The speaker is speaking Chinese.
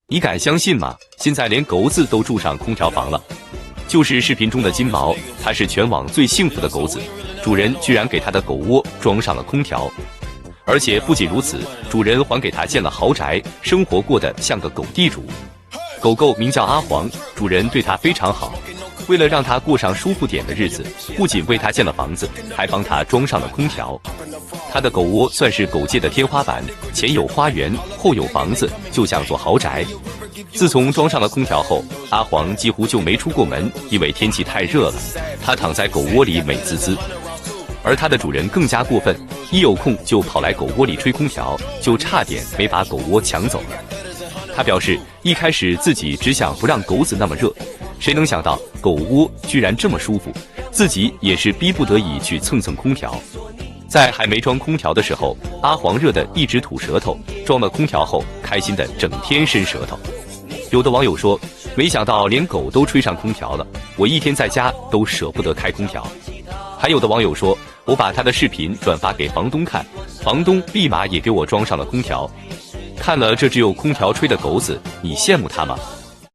你敢相信吗？现在连狗子都住上空调房了。就是视频中的金毛，它是全网最幸福的狗子，主人居然给它的狗窝装上了空调。而且不仅如此，主人还给它建了豪宅，生活过得像个狗地主。狗狗名叫阿黄，主人对它非常好。为了让它过上舒服点的日子，不仅为它建了房子，还帮它装上了空调。它的狗窝算是狗界的天花板，前有花园，后有房子，就像座豪宅。自从装上了空调后，阿黄几乎就没出过门，因为天气太热了。它躺在狗窝里美滋滋。而它的主人更加过分，一有空就跑来狗窝里吹空调，就差点没把狗窝抢走了。他表示，一开始自己只想不让狗子那么热，谁能想到狗窝居然这么舒服，自己也是逼不得已去蹭蹭空调。在还没装空调的时候，阿黄热得一直吐舌头，装了空调后，开心的整天伸舌头。有的网友说，没想到连狗都吹上空调了，我一天在家都舍不得开空调。还有的网友说，我把他的视频转发给房东看，房东立马也给我装上了空调。看了这只有空调吹的狗子，你羡慕他吗？